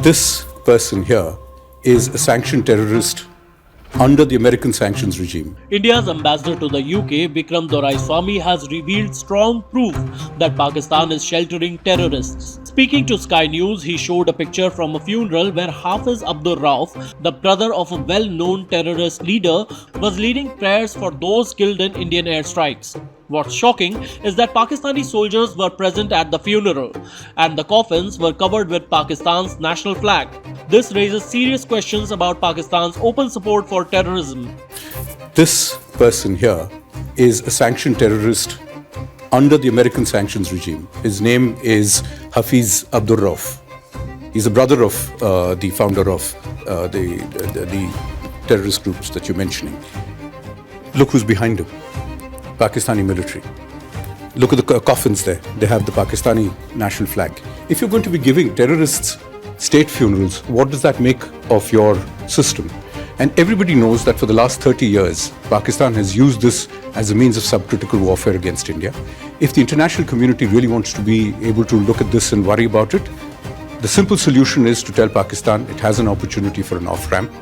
This person here is a sanctioned terrorist under the American sanctions regime. India's ambassador to the UK, Vikram Doraiswami, has revealed strong proof that Pakistan is sheltering terrorists. Speaking to Sky News, he showed a picture from a funeral where Hafiz Abdul Rauf, the brother of a well-known terrorist leader, was leading prayers for those killed in Indian airstrikes. What's shocking is that Pakistani soldiers were present at the funeral and the coffins were covered with Pakistan's national flag. This raises serious questions about Pakistan's open support for terrorism. This person here is a sanctioned terrorist under the American sanctions regime. His name is Hafiz Abdul Rauf. He's a brother of the founder of the terrorist groups that you're mentioning. Look who's behind him. Pakistani military. Look at the coffins there. They have the Pakistani national flag. If you're going to be giving terrorists state funerals, what does that make of your system? And everybody knows that for the last 30 years, Pakistan has used this as a means of subcritical warfare against India. If the international community really wants to be able to look at this and worry about it, the simple solution is to tell Pakistan it has an opportunity for an off-ramp.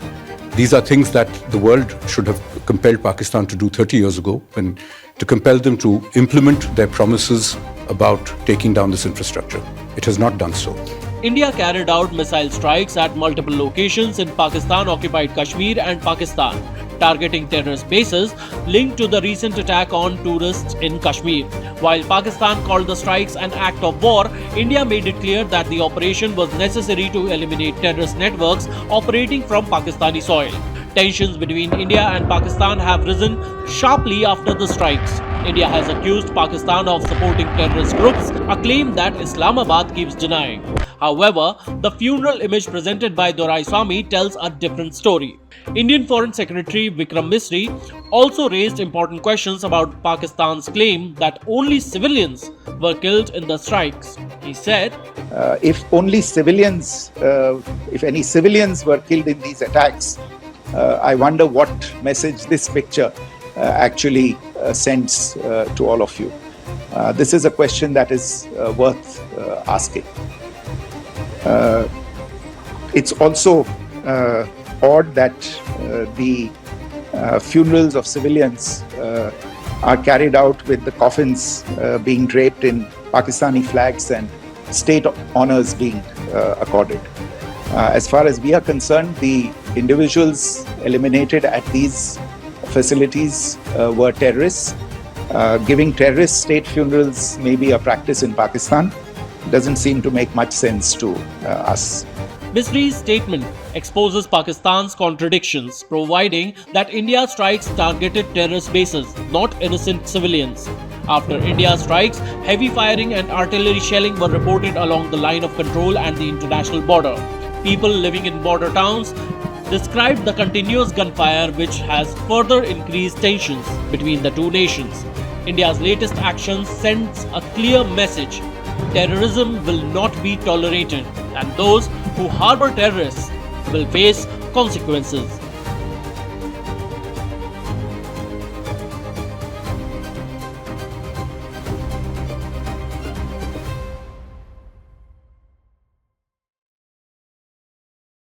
These are things that the world should have compelled Pakistan to do 30 years ago, and to compel them to implement their promises about taking down this infrastructure. It has not done so. India carried out missile strikes at multiple locations in Pakistan-occupied Kashmir and Pakistan, targeting terrorist bases linked to the recent attack on tourists in Kashmir. While Pakistan called the strikes an act of war, India made it clear that the operation was necessary to eliminate terrorist networks operating from Pakistani soil. Tensions between India and Pakistan have risen sharply after the strikes. India has accused Pakistan of supporting terrorist groups, a claim that Islamabad keeps denying. However, the funeral image presented by Doraiswami tells a different story. Indian Foreign Secretary Vikram Misri also raised important questions about Pakistan's claim that only civilians were killed in the strikes. He said, if any civilians were killed in these attacks, I wonder what message this picture actually sends to all of you. This is a question that is worth asking. It's also odd that the funerals of civilians are carried out with the coffins being draped in Pakistani flags and state honors being accorded. As far as we are concerned, the individuals eliminated at these facilities were terrorists. Giving terrorist state funerals may be a practice in Pakistan. Doesn't seem to make much sense to us. Misri's statement exposes Pakistan's contradictions, providing that India's strikes targeted terrorist bases, not innocent civilians. After India's strikes, heavy firing and artillery shelling were reported along the line of control and the international border. People living in border towns described the continuous gunfire, which has further increased tensions between the two nations. India's latest actions sends a clear message: terrorism will not be tolerated, and those who harbor terrorists will face consequences.